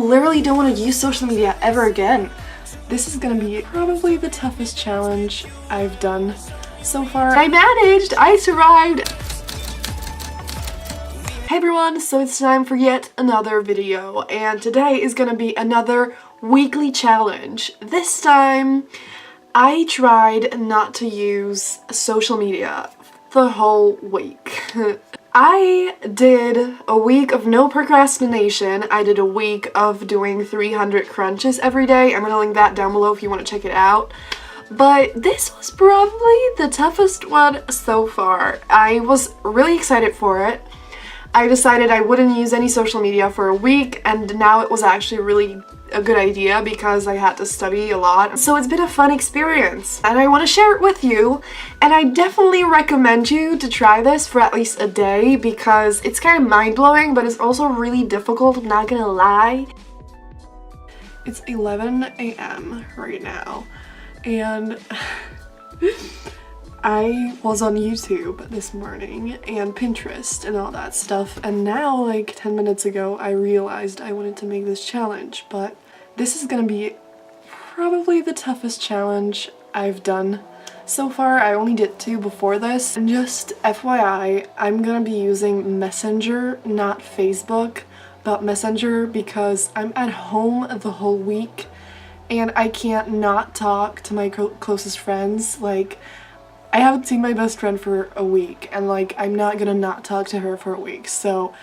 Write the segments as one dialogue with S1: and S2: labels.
S1: literally don't want to use social media ever again. This is gonna be probably the toughest challenge I've done so far. I managed! I survived! Hey everyone, so it's time for yet another video, and today is gonna be another weekly challenge. This time, I tried not to use social media the whole week. I did a week of no procrastination. I did a week of doing 300 crunches every day. I'm gonna link that down below if you want to check it out. But this was probably the toughest one so far. I was really excited for it. I decided I wouldn't use any social media for a week, and now it was actually really a good idea because I had to study a lot. So it's been a fun experience and I want to share it with you, and I definitely recommend you to try this for at least a day because it's kind of mind-blowing, but it's also really difficult, I'm not gonna lie. It's 11 a.m. right now and I was on YouTube this morning and Pinterest and all that stuff, and now like 10 minutes ago I realized I wanted to make this challenge, but this is gonna be probably the toughest challenge I've done so far. I only did 2 before this, and just FYI, I'm gonna be using Messenger, not Facebook, but Messenger because I'm at home the whole week and I can't not talk to my closest friends. Like, I haven't seen my best friend for a week, and like I'm not gonna not talk to her for a week, so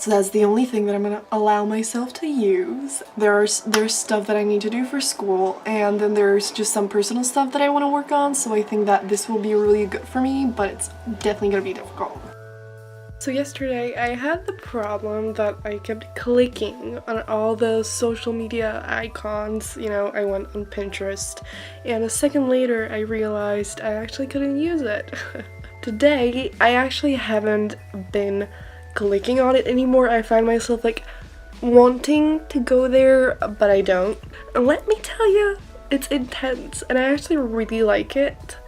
S1: that's the only thing that I'm gonna allow myself to use. There's stuff that I need to do for school, and then there's just some personal stuff that I want to work on, so I think that this will be really good for me, but it's definitely gonna be difficult. So yesterday I had the problem that I kept clicking on all the social media icons. You know, I went on Pinterest, and a second later I realized I actually couldn't use it. Today I actually haven't been clicking on it anymore. I find myself like wanting to go there, but I don't. And let me tell you, it's intense, and I actually really like it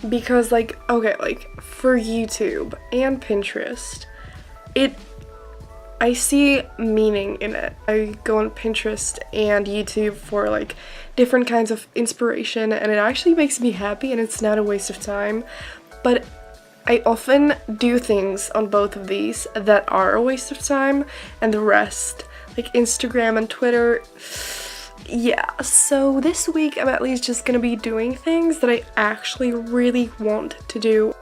S1: because like, okay, like for YouTube and Pinterest, I see meaning in it. I go on Pinterest and YouTube for like different kinds of inspiration, and it actually makes me happy and it's not a waste of time. But I often do things on both of these that are a waste of time, and the rest, like Instagram and Twitter, yeah. So this week I'm at least just gonna be doing things that I actually really want to do.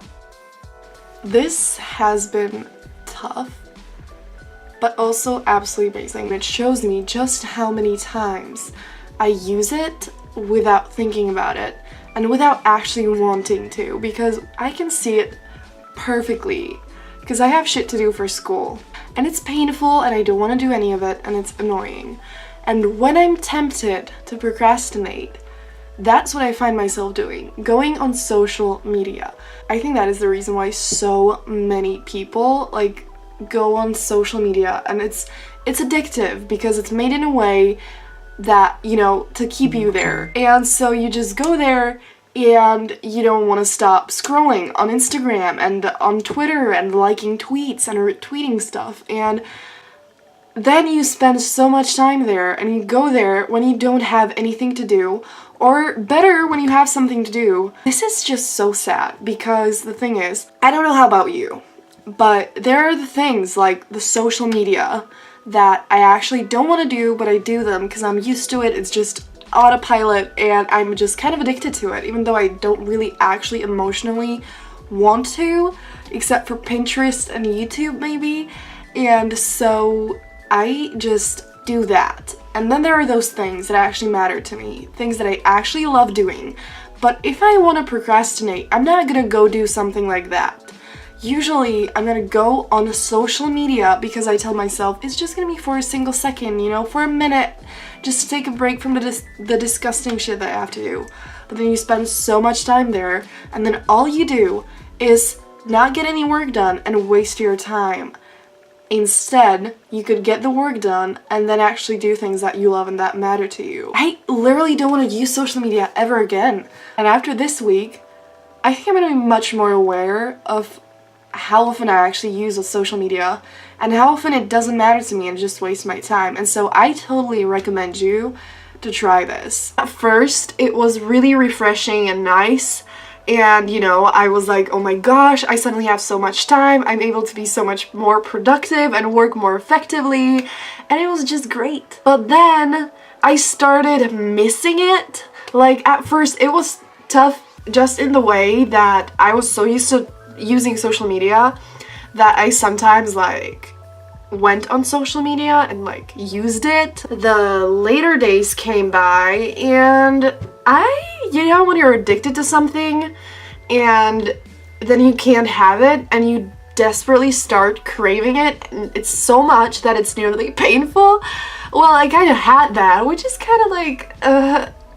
S1: This has been tough, but also absolutely amazing. It shows me just how many times I use it without thinking about it and without actually wanting to, because I can see it perfectly because I have shit to do for school and it's painful and I don't want to do any of it and it's annoying. And when I'm tempted to procrastinate, that's what I find myself doing, going on social media. I think that is the reason why so many people like go on social media, and it's addictive because it's made in a way that, you know, to keep you there. And so you just go there and you don't want to stop scrolling on Instagram and on Twitter and liking tweets and retweeting stuff, and then you spend so much time there, and you go there when you don't have anything to do, or better, when you have something to do. This is just so sad because the thing is, I don't know how about you, but there are the things like the social media that I actually don't want to do, but I do them because I'm used to it. It's just autopilot and I'm just kind of addicted to it, even though I don't really actually emotionally want to, except for Pinterest and YouTube maybe. And so I just do that. And then there are those things that actually matter to me, things that I actually love doing. But if I want to procrastinate, I'm not gonna go do something like that. Usually I'm gonna go on social media because I tell myself it's just gonna be for a single second, you know, for a minute, just to take a break from the disgusting shit that I have to do. But then you spend so much time there, and then all you do is not get any work done and waste your time. Instead, you could get the work done and then actually do things that you love and that matter to you. I literally don't want to use social media ever again. And after this week, I think I'm going to be much more aware of how often I actually use social media and how often it doesn't matter to me and just waste my time. And so I totally recommend you to try this. At first, it was really refreshing and nice. And, you know, I was like, oh my gosh, I suddenly have so much time. I'm able to be so much more productive and work more effectively. And it was just great. But then I started missing it. Like, at first, it was tough just in the way that I was so used to using social media that I sometimes, like, went on social media and, like, used it. The later days came by and you know, when you're addicted to something and then you can't have it and you desperately start craving it, and it's so much that it's nearly painful. Well, I kind of had that, which is kind of like,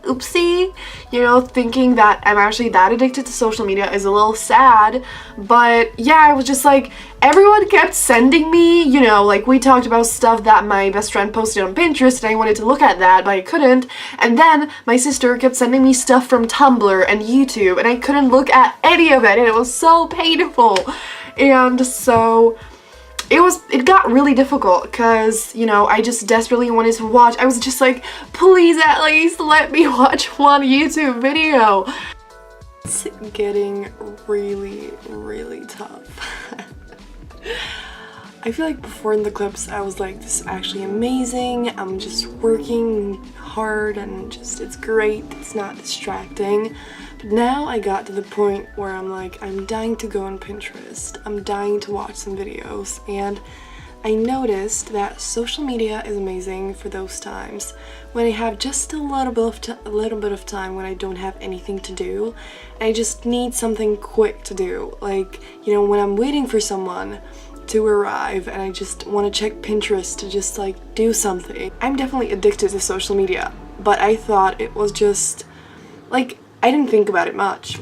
S1: oopsie, you know, thinking that I'm actually that addicted to social media is a little sad. But yeah, I was just like, everyone kept sending me, you know, like we talked about stuff that my best friend posted on Pinterest and I wanted to look at that, but I couldn't. And then my sister kept sending me stuff from Tumblr and YouTube and I couldn't look at any of it and it was so painful. And so it got really difficult because, you know, I just desperately wanted to watch. I was just like, please at least let me watch one YouTube video. It's getting really, really tough. I feel like before in the clips I was like, this is actually amazing, I'm just working hard and just it's great, it's not distracting. But now I got to the point where I'm like, I'm dying to go on Pinterest, I'm dying to watch some videos, and I noticed that social media is amazing for those times when I have just a little bit of time when I don't have anything to do and I just need something quick to do. Like, you know, when I'm waiting for someone to arrive and I just want to check Pinterest to just like do something. I'm definitely addicted to social media, but I thought it was just like, I didn't think about it much,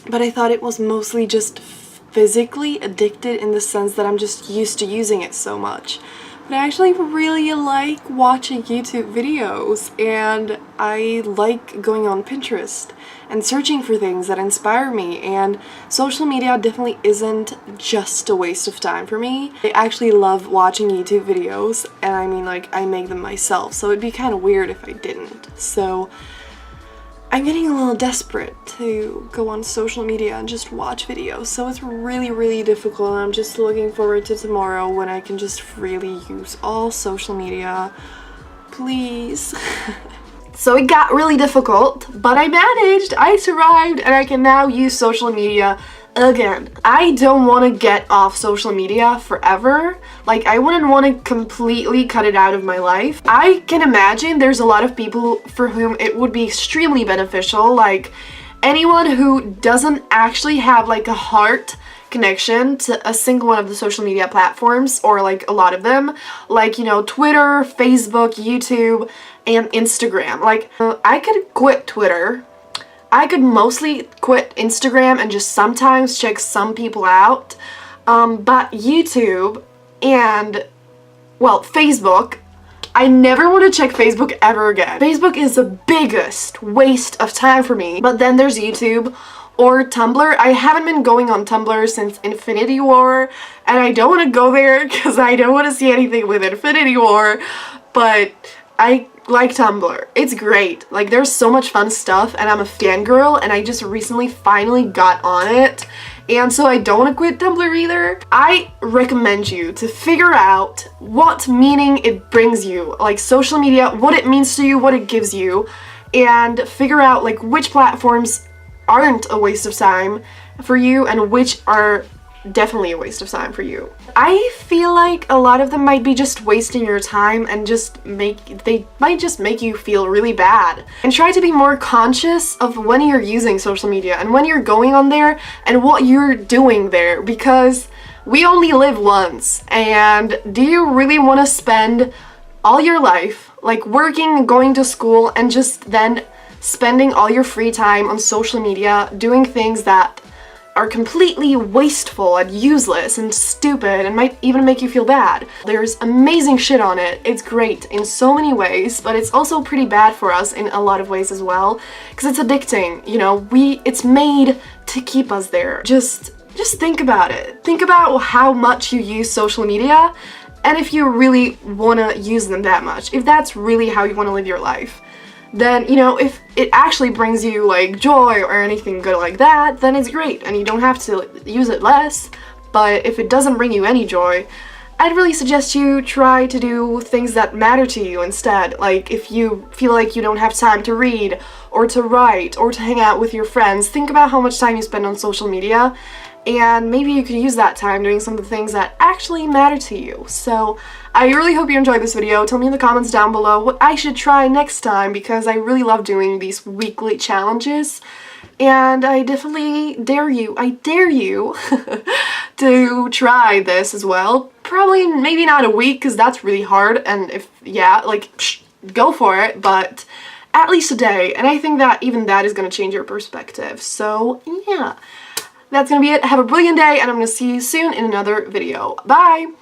S1: but I thought it was mostly just physically addicted in the sense that I'm just used to using it so much. But I actually really like watching YouTube videos and I like going on Pinterest and searching for things that inspire me, and social media definitely isn't just a waste of time for me. I actually love watching YouTube videos, and I mean, like, I make them myself, so it'd be kind of weird if I didn't. So I'm getting a little desperate to go on social media and just watch videos, so it's really, really difficult, and I'm just looking forward to tomorrow when I can just freely use all social media. Please. So it got really difficult, but I managed, I survived, and I can now use social media again. I don't want to get off social media forever. Like, I wouldn't want to completely cut it out of my life. I can imagine there's a lot of people for whom it would be extremely beneficial, like anyone who doesn't actually have like a heart connection to a single one of the social media platforms, or like a lot of them, like, you know, Twitter, Facebook, YouTube, and Instagram. Like, I could quit Twitter. I could mostly quit Instagram and just sometimes check some people out, but YouTube and, well, Facebook, I never want to check Facebook ever again. Facebook is the biggest waste of time for me. But then there's YouTube or Tumblr. I haven't been going on Tumblr since Infinity War, and I don't want to go there because I don't want to see anything with Infinity War, but I like Tumblr. It's great. Like, there's so much fun stuff, and I'm a fangirl, and I just recently finally got on it, and so I don't want to quit Tumblr either. I recommend you to figure out what meaning it brings you, like social media, what it means to you, what it gives you, and figure out like which platforms aren't a waste of time for you and which are definitely a waste of time for you. I feel like a lot of them might be just wasting your time and they might just make you feel really bad. And try to be more conscious of when you're using social media and when you're going on there and what you're doing there, because we only live once. And do you really want to spend all your life like working, going to school, and just then spending all your free time on social media doing things that are completely wasteful and useless and stupid and might even make you feel bad? There's amazing shit on it. It's great in so many ways, but it's also pretty bad for us in a lot of ways as well, because it's addicting, you know, it's made to keep us there. Just just think about it. Think about how much you use social media, and if you really want to use them that much, if that's really how you want to live your life, then, you know, if it actually brings you like joy or anything good like that, then it's great and you don't have to use it less. But if it doesn't bring you any joy, I'd really suggest you try to do things that matter to you instead. Like if you feel like you don't have time to read or to write or to hang out with your friends, think about how much time you spend on social media, and maybe you could use that time doing some of the things that actually matter to you. So I really hope you enjoyed this video. Tell me in the comments down below what I should try next time, because I really love doing these weekly challenges. And I definitely dare you to try this as well. Probably maybe not a week, because that's really hard, and if, yeah, like, go for it, but at least a day. And I think that even that is going to change your perspective. So yeah, that's going to be it. Have a brilliant day, and I'm going to see you soon in another video. Bye!